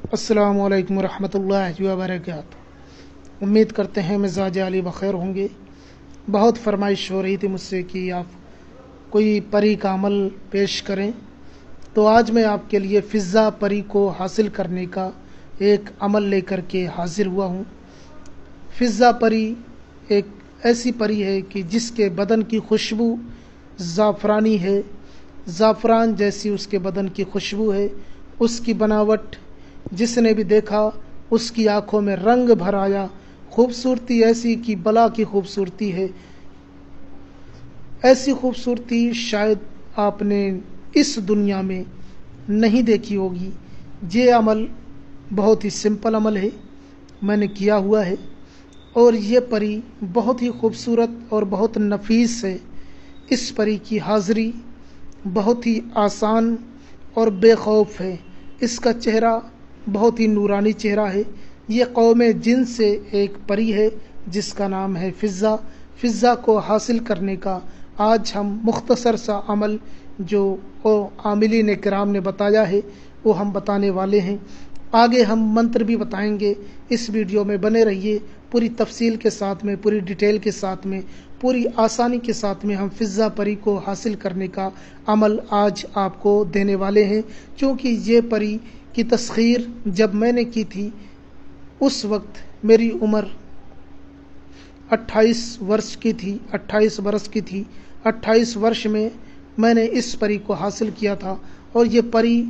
السلام علیکم ورحمۃ اللہ وبرکاتہ۔ امید کرتے ہیں مزاج علی بخیر ہوں گے۔ بہت فرمائش ہو رہی تھی مجھ سے کہ آپ کوئی پری کا عمل پیش کریں، تو آج میں آپ کے لیے فضا پری کو حاصل کرنے کا ایک عمل لے کر کے حاضر ہوا ہوں۔ فضا پری ایک ایسی پری ہے کہ جس کے بدن کی خوشبو زعفرانی ہے، زعفران جیسی اس کے بدن کی خوشبو ہے۔ اس کی بناوٹ جس نے بھی دیکھا اس کی آنکھوں میں رنگ بھر آیا۔ خوبصورتی ایسی کہ بلا کی خوبصورتی ہے، ایسی خوبصورتی شاید آپ نے اس دنیا میں نہیں دیکھی ہوگی۔ یہ عمل بہت ہی سمپل عمل ہے، میں نے کیا ہوا ہے، اور یہ پری بہت ہی خوبصورت اور بہت نفیس ہے۔ اس پری کی حاضری بہت ہی آسان اور بے خوف ہے۔ اس کا چہرہ بہت ہی نورانی چہرہ ہے۔ یہ قوم جن سے ایک پری ہے جس کا نام ہے فضا۔ فضا کو حاصل کرنے کا آج ہم مختصر سا عمل جو عاملین کرام نے بتایا ہے وہ ہم بتانے والے ہیں۔ آگے ہم منتر بھی بتائیں گے۔ اس ویڈیو میں بنے رہیے، پوری تفصیل کے ساتھ میں، پوری ڈیٹیل کے ساتھ میں، پوری آسانی کے ساتھ میں ہم فضا پری کو حاصل کرنے کا عمل آج آپ کو دینے والے ہیں۔ چونکہ یہ پری کی تسخیر جب میں نے کی تھی اس وقت میری عمر 28 برس کی تھی۔ 28 برس میں نے اس پری کو حاصل کیا تھا، اور یہ پری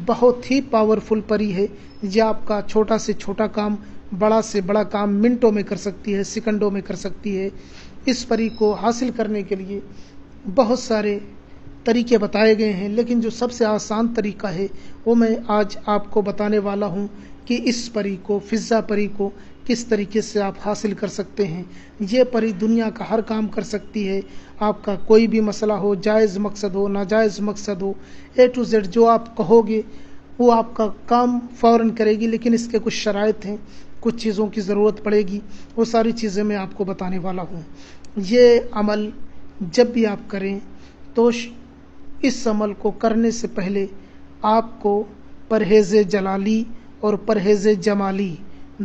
بہت ہی پاورفل پری ہے۔ یہ آپ کا چھوٹا سے چھوٹا کام، بڑا سے بڑا کام منٹوں میں کر سکتی ہے، سیکنڈوں میں کر سکتی ہے۔ اس پری کو حاصل کرنے کے لیے بہت سارے طریقے بتائے گئے ہیں، لیکن جو سب سے آسان طریقہ ہے وہ میں آج آپ کو بتانے والا ہوں کہ اس پری کو، فضا پری کو کس طریقے سے آپ حاصل کر سکتے ہیں۔ یہ پری دنیا کا ہر کام کر سکتی ہے۔ آپ کا کوئی بھی مسئلہ ہو، جائز مقصد ہو، ناجائز مقصد ہو، A to Z جو آپ کہو گے وہ آپ کا کام فوراً کرے گی، لیکن اس کے کچھ شرائط ہیں، کچھ چیزوں کی ضرورت پڑے گی، وہ ساری چیزیں میں آپ کو بتانے والا ہوں۔ یہ عمل جب بھی آپ کریں تو اس عمل کو کرنے سے پہلے آپ کو پرہیز جلالی اور پرہیز جمالی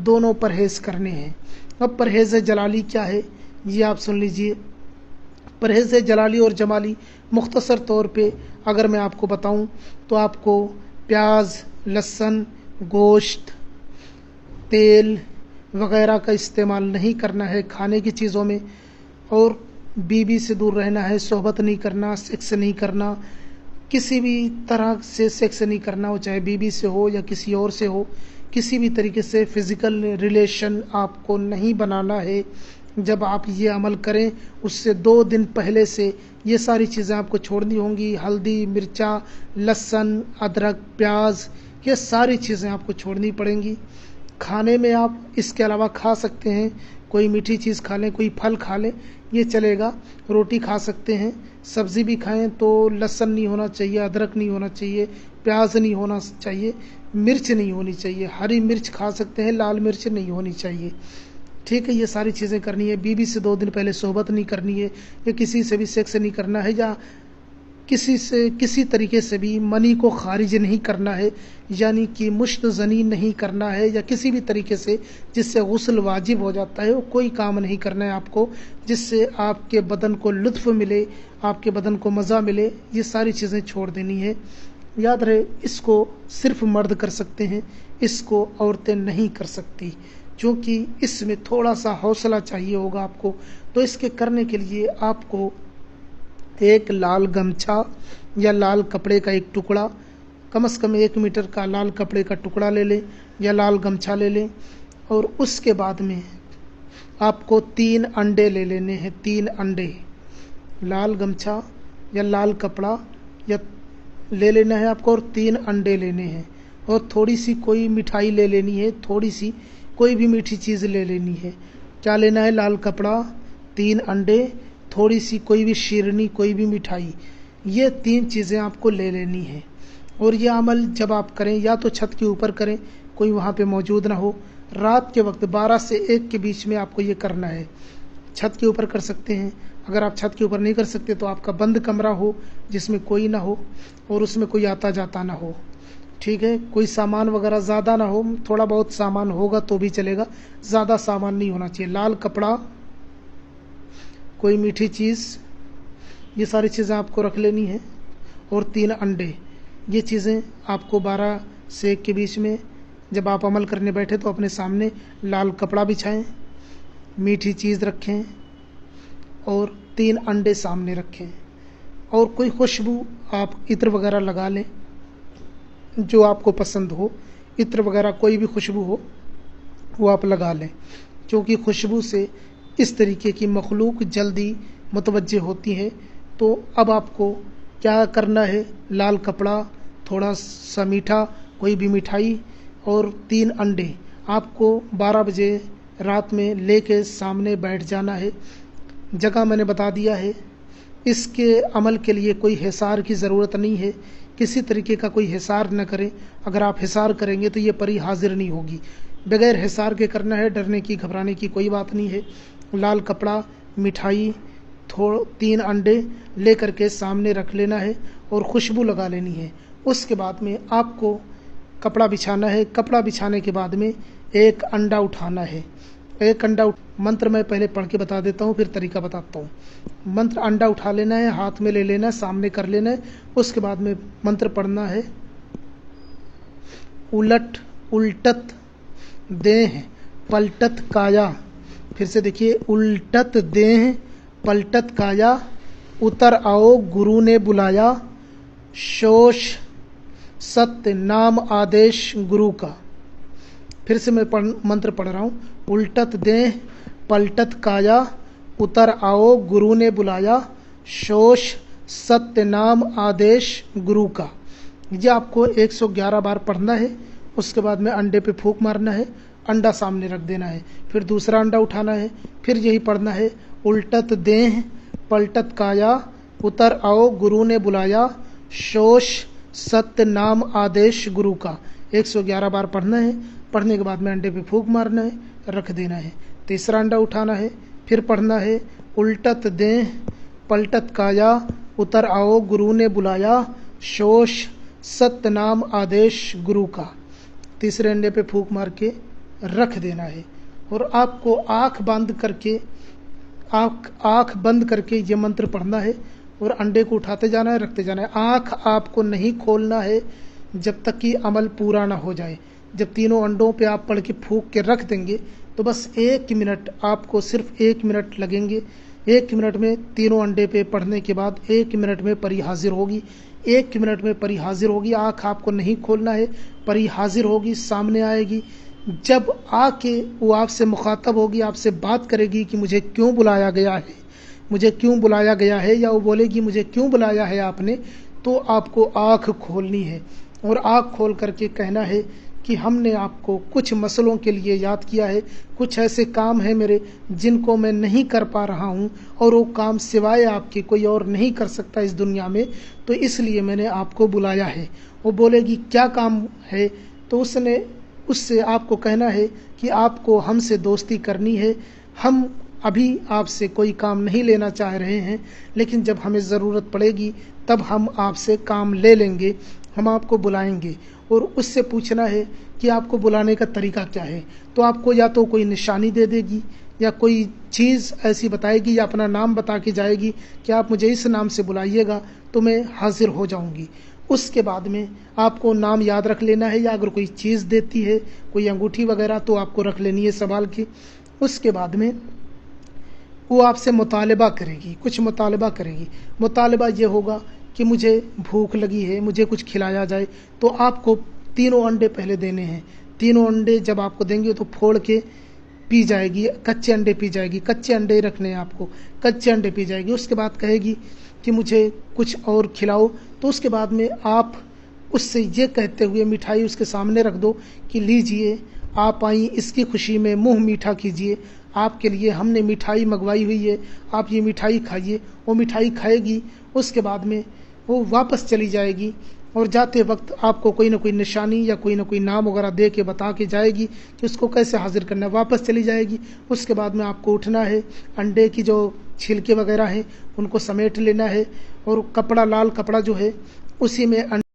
دونوں پرہیز کرنے ہیں۔ اب پرہیز جلالی کیا ہے یہ آپ سن لیجئے۔ پرہیز جلالی اور جمالی مختصر طور پہ اگر میں آپ کو بتاؤں تو آپ کو پیاز، لہسن، گوشت، تیل وغیرہ کا استعمال نہیں کرنا ہے کھانے کی چیزوں میں، اور بیوی سے دور رہنا ہے، صحبت نہیں کرنا، سیکس نہیں کرنا، کسی بھی طرح سے سیکس نہیں کرنا، وہ چاہے بیوی سے ہو یا کسی اور سے ہو، کسی بھی طریقے سے فزیکل ریلیشن آپ کو نہیں بنانا ہے۔ جب آپ یہ عمل کریں اس سے 2 دن پہلے سے یہ ساری چیزیں آپ کو چھوڑنی ہوں گی۔ ہلدی، مرچا، لہسن، ادرک، پیاز، یہ ساری چیزیں آپ کو چھوڑنی پڑیں گی۔ کھانے میں آپ اس کے علاوہ کھا سکتے ہیں، کوئی میٹھی چیز کھا لیں، کوئی پھل کھا لیں، یہ چلے گا۔ روٹی کھا سکتے ہیں، سبزی بھی کھائیں تو لہسن نہیں ہونا چاہیے، ادرک نہیں ہونا چاہیے، پیاز نہیں ہونا چاہیے، مرچ نہیں ہونی چاہیے، ہری مرچ کھا سکتے ہیں، لال مرچ نہیں ہونی چاہیے۔ ٹھیک ہے، یہ ساری چیزیں کرنی ہے۔ بیوی سے 2 دن پہلے صحبت نہیں کرنی ہے، یا کسی سے بھی سیکس نہیں کرنا ہے، یا کسی طریقے سے بھی منی کو خارج نہیں کرنا ہے، یعنی کہ مشت زنی نہیں کرنا ہے، یا کسی بھی طریقے سے جس سے غسل واجب ہو جاتا ہے وہ کوئی کام نہیں کرنا ہے آپ کو، جس سے آپ کے بدن کو لطف ملے، آپ کے بدن کو مزہ ملے۔ یہ ساری چیزیں چھوڑ دینی ہے۔ یاد رہے اس کو صرف مرد کر سکتے ہیں، اس کو عورتیں نہیں کر سکتی، چونکہ اس میں تھوڑا سا حوصلہ چاہیے ہوگا آپ کو۔ تو اس کے کرنے کے لیے آپ کو ایک لال گمچھا یا لال کپڑے کا ایک ٹکڑا، کم از کم 1 میٹر کا لال کپڑے کا ٹکڑا لے لیں یا لال گمچھا لے لیں، اور اس کے بعد میں آپ کو 3 انڈے لے لینے ہیں۔ 3 انڈے، لال گمچھا یا لال کپڑا یا لے لینا ہے آپ کو، اور 3 انڈے لینے ہیں، اور تھوڑی سی کوئی مٹھائی لے لینی ہے، تھوڑی سی کوئی بھی میٹھی چیز لے لینی ہے۔ کیا لینا ہے؟ لال کپڑا، 3 انڈے، تھوڑی سی کوئی بھی شیرنی، کوئی بھی مٹھائی، یہ 3 چیزیں آپ کو لے لینی ہیں۔ اور یہ عمل جب آپ کریں یا تو چھت کے اوپر کریں، کوئی وہاں پہ موجود نہ ہو، رات کے وقت 12 سے 1 کے بیچ میں آپ کو یہ کرنا ہے۔ چھت کے اوپر کر سکتے ہیں، اگر آپ چھت کے اوپر نہیں کر سکتے تو آپ کا بند کمرہ ہو جس میں کوئی نہ ہو اور اس میں کوئی آتا جاتا نہ ہو۔ ٹھیک ہے، کوئی سامان وغیرہ زیادہ نہ ہو، تھوڑا بہت سامان ہوگا تو بھی چلے گا، زیادہ سامان نہیں ہونا چاہیے۔ لال کپڑا، کوئی میٹھی چیز، یہ ساری چیزیں آپ کو رکھ لینی ہے، اور 3 انڈے۔ یہ چیزیں آپ کو 12 سے 1 کے بیچ میں جب آپ عمل کرنے بیٹھے تو اپنے سامنے لال کپڑا بچھائیں، میٹھی چیز رکھیں اور 3 انڈے سامنے رکھیں، اور کوئی خوشبو آپ عطر وغیرہ لگا لیں جو آپ کو پسند ہو، عطر وغیرہ کوئی بھی خوشبو ہو وہ آپ لگا لیں، کیونکہ خوشبو سے اس طریقے کی مخلوق جلدی متوجہ ہوتی ہے۔ تو اب آپ کو کیا کرنا ہے، لال کپڑا، تھوڑا سا میٹھا، کوئی بھی مٹھائی اور 3 انڈے آپ کو 12 بجے رات میں لے کے سامنے بیٹھ جانا ہے۔ جگہ میں نے بتا دیا ہے، اس کے عمل کے لیے کوئی حصار کی ضرورت نہیں ہے، کسی طریقے کا کوئی حصار نہ کریں، اگر آپ حصار کریں گے تو یہ پری حاضر نہیں ہوگی، بغیر حصار کے کرنا ہے، ڈرنے کی گھبرانے کی کوئی بات نہیں ہے۔ لال کپڑا، مٹھائی، 3 انڈے لے کر کے سامنے رکھ لینا ہے اور خوشبو لگا لینی ہے۔ اس کے بعد میں آپ کو کپڑا بچھانا ہے، کپڑا بچھانے کے بعد میں 1 انڈا اٹھانا ہے، 1 انڈا منتر میں پہلے پڑھ کے بتا دیتا ہوں پھر طریقہ بتاتا ہوں۔ منتر انڈا اٹھا لینا ہے، ہاتھ میں لے لینا ہے، سامنے کر لینا ہے، اس کے بعد میں منتر پڑھنا ہے، الٹ الٹت دیہ پلٹت کایا، پھر سے دیکھیے، الٹت دیہ پلٹت کایا، اتر آؤ گرو نے بلایا، شوش ستیہ نام آدیش گرو کا۔ پھر سے میں منتر پڑھ رہا ہوں، الٹت دیہ پلٹت کایا، اتر آؤ گرو نے بلایا، شوش ستیہ نام آدیش گرو کا۔ یہ آپ کو 111 بار پڑھنا ہے۔ اس کے بعد میں انڈے پہ پھونک مارنا ہے، انڈا سامنے رکھ دینا ہے، پھر دوسرا انڈا اٹھانا ہے، پھر یہی پڑھنا ہے، الٹت دیہ پلٹت کایا، اتر آؤ گرو نے بلایا، شوش ستیہ نام آدیش گرو کا۔ 111 بار پڑھنا ہے، پڑھنے کے بعد میں انڈے پہ پھونک مارنا ہے، رکھ دینا ہے، تیسرا انڈا اٹھانا ہے، پھر پڑھنا ہے، الٹت دیہ پلٹت کایا، اتر آؤ گرو نے بلایا، شوش ستیہ نام آدیش گرو کا۔ تیسرے انڈے پہ پھونک مار کے رکھ دینا ہے، اور آپ کو آنکھ بند کر کے یہ منتر پڑھنا ہے، اور انڈے کو اٹھاتے جانا ہے، رکھتے جانا ہے۔ آنکھ آپ کو نہیں کھولنا ہے جب تک کہ عمل پورا نہ ہو جائے۔ جب تینوں انڈوں پہ آپ پڑھ کے پھونک کے رکھ دیں گے تو بس 1 منٹ، آپ کو صرف 1 منٹ لگیں گے۔ 1 منٹ میں تینوں انڈے پہ پڑھنے کے بعد 1 منٹ میں پری حاضر ہوگی، 1 منٹ میں پری حاضر ہوگی۔ آنکھ آپ کو نہیں کھولنا ہے، پری حاضر ہوگی، سامنے آئے گی۔ جب آ کے وہ آپ سے مخاطب ہوگی، آپ سے بات کرے گی کہ مجھے کیوں بلایا گیا ہے، مجھے کیوں بلایا گیا ہے، یا وہ بولے گی مجھے کیوں بلایا ہے آپ نے، تو آپ کو آنکھ کھولنی ہے، اور آنکھ کھول کر کے کہنا ہے کہ ہم نے آپ کو کچھ مسئلوں کے لیے یاد کیا ہے، کچھ ایسے کام ہیں میرے جن کو میں نہیں کر پا رہا ہوں، اور وہ کام سوائے آپ کے کوئی اور نہیں کر سکتا اس دنیا میں، تو اس لیے میں نے آپ کو بلایا ہے۔ وہ بولے گی کیا کام ہے، تو اس سے آپ کو کہنا ہے کہ آپ کو ہم سے دوستی کرنی ہے، ہم ابھی آپ سے کوئی کام نہیں لینا چاہ رہے ہیں، لیکن جب ہمیں ضرورت پڑے گی تب ہم آپ سے کام لے لیں گے، ہم آپ کو بلائیں گے۔ اور اس سے پوچھنا ہے کہ آپ کو بلانے کا طریقہ کیا ہے، تو آپ کو یا تو کوئی نشانی دے دے گی، یا کوئی چیز ایسی بتائے گی، یا اپنا نام بتا کے جائے گی کہ آپ مجھے اس نام سے بلائیے گا تو میں حاضر ہو جاؤں گی۔ اس کے بعد میں آپ کو نام یاد رکھ لینا ہے، یا اگر کوئی چیز دیتی ہے، کوئی انگوٹھی وغیرہ، تو آپ کو رکھ لینی ہے سنبھال کے۔ اس کے بعد میں وہ آپ سے مطالبہ کرے گی، کچھ مطالبہ کرے گی۔ مطالبہ یہ ہوگا کہ مجھے بھوک لگی ہے، مجھے کچھ کھلایا جائے، تو آپ کو 3 انڈے پہلے دینے ہیں۔ 3 انڈے جب آپ کو دیں گے تو پھوڑ کے پی جائے گی، کچے انڈے پی جائے گی، کچے انڈے رکھنے ہیں آپ کو، کچے انڈے پی جائے گی۔ اس کے بعد کہے گی کہ مجھے کچھ اور کھلاؤ، تو اس کے بعد میں آپ اس سے یہ کہتے ہوئے مٹھائی اس کے سامنے رکھ دو کہ لیجئے، آپ آئیں، اس کی خوشی میں منہ میٹھا کیجئے، آپ کے لیے ہم نے مٹھائی منگوائی ہوئی ہے، آپ یہ مٹھائی کھائیے۔ وہ مٹھائی کھائے گی، اس کے بعد میں وہ واپس چلی جائے گی، اور جاتے وقت آپ کو کوئی نہ کوئی نشانی یا کوئی نہ کوئی نام وغیرہ دے کے بتا کے جائے گی کہ اس کو کیسے حاضر کرنا ہے، واپس چلی جائے گی۔ اس کے بعد میں آپ کو اٹھنا ہے، انڈے کی جو چھلکے وغیرہ ہیں ان کو سمیٹ لینا ہے، اور کپڑا، لال کپڑا جو ہے اسی میں